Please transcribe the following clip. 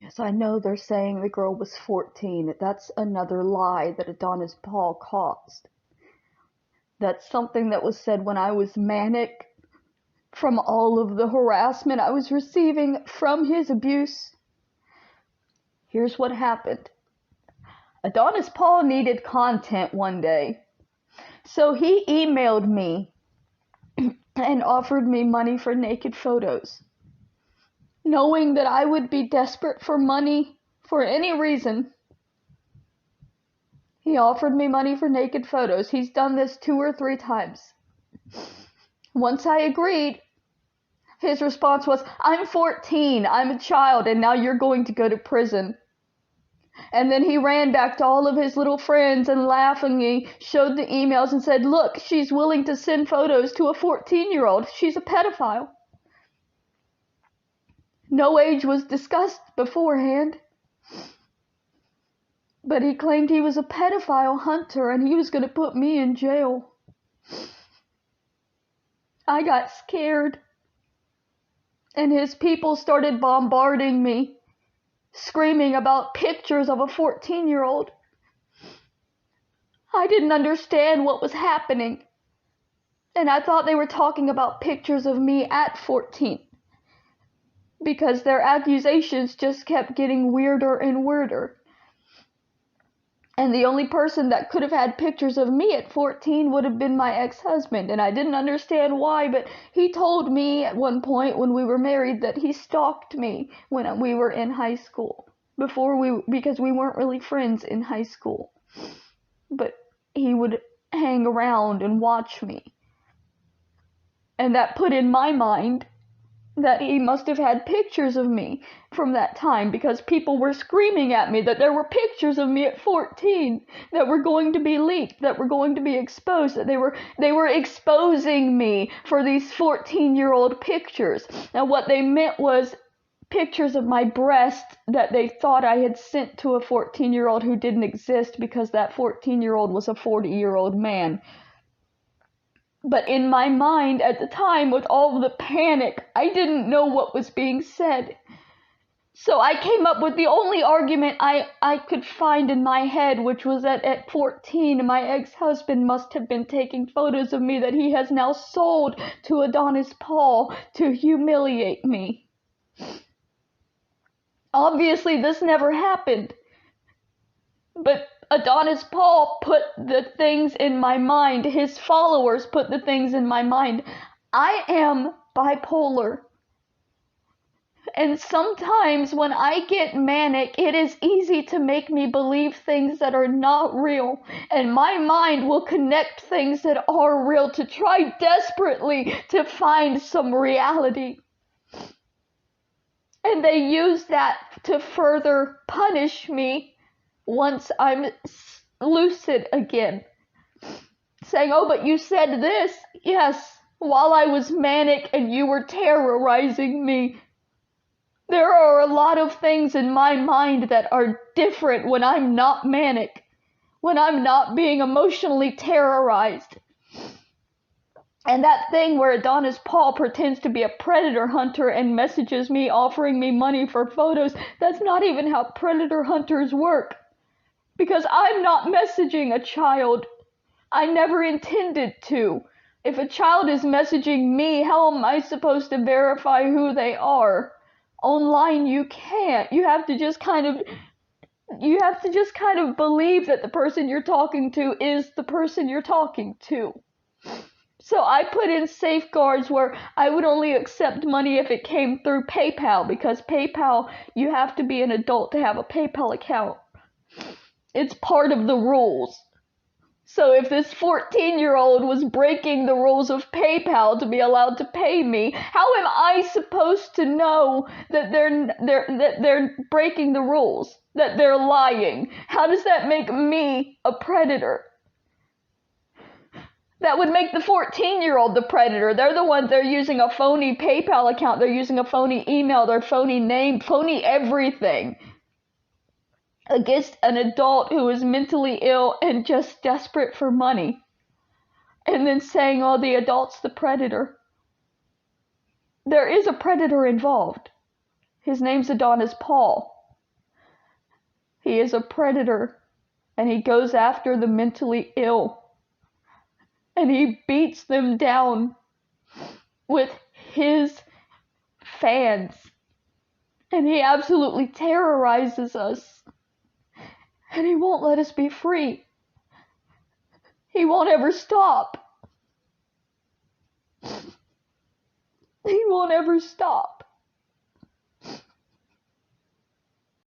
Yes, I know they're saying the girl was 14. That's another lie that Adonis Paul caused. That's something that was said when I was manic from all of the harassment I was receiving from his abuse. Here's what happened. Adonis Paul needed content one day. So he emailed me and offered me money for naked photos. Knowing that I would be desperate for money for any reason, he offered me money for naked photos. He's done this 2 or 3 times. Once I agreed, his response was, "I'm 14, I'm a child, and now you're going to go to prison." And then he ran back to all of his little friends and laughingly showed the emails and said, "Look, she's willing to send photos to a 14-year-old. She's a pedophile." No age was discussed beforehand. But he claimed he was a pedophile hunter and he was going to put me in jail. I got scared. And his people started bombarding me, screaming about pictures of a 14-year-old. I didn't understand what was happening. And I thought they were talking about pictures of me at 14. Because their accusations just kept getting weirder and weirder. And the only person that could have had pictures of me at 14 would have been my ex-husband. And I didn't understand why, but he told me at one point when we were married that he stalked me when we were in high school. Because we weren't really friends in high school. But he would hang around and watch me. And that put in my mind that he must have had pictures of me from that time, because people were screaming at me that there were pictures of me at 14 that were going to be leaked, that were going to be exposed, that they were exposing me for these 14-year-old pictures. Now what they meant was pictures of my breast that they thought I had sent to a 14-year-old who didn't exist, because that 14-year-old was a 40-year-old man. But in my mind at the time, with all the panic, I didn't know what was being said. So I came up with the only argument I could find in my head, which was that at 14, my ex-husband must have been taking photos of me that he has now sold to Adonis Paul to humiliate me. Obviously, this never happened. But Adonis Paul put the things in my mind. His followers put the things in my mind. I am bipolar. And sometimes when I get manic, it is easy to make me believe things that are not real. And my mind will connect things that are real to try desperately to find some reality. And they use that to further punish me once I'm lucid again. Saying, "Oh, but you said this." Yes, while I was manic and you were terrorizing me. There are a lot of things in my mind that are different when I'm not manic, when I'm not being emotionally terrorized. And that thing where Adonis Paul pretends to be a predator hunter and messages me offering me money for photos, that's not even how predator hunters work. Because I'm not messaging a child. I never intended to. If a child is messaging me, how am I supposed to verify who they are? Online you can't. You have to just kind of believe that the person you're talking to is the person you're talking to. So I put in safeguards where I would only accept money if it came through PayPal, because PayPal, you have to be an adult to have a PayPal account. It's part of the rules. So if this 14-year-old was breaking the rules of PayPal to be allowed to pay me, how am I supposed to know that they're breaking the rules, that they're lying? How does that make me a predator? That would make the 14-year-old the predator. They're the ones, they're using a phony PayPal account, they're using a phony email, their phony name, phony everything, against an adult who is mentally ill and just desperate for money. And then saying, "Oh, the adult's the predator." There is a predator involved. His name's Adonis Paul. He is a predator, and he goes after the mentally ill. And he beats them down with his fans. And he absolutely terrorizes us. And he won't let us be free. He won't ever stop. He won't ever stop.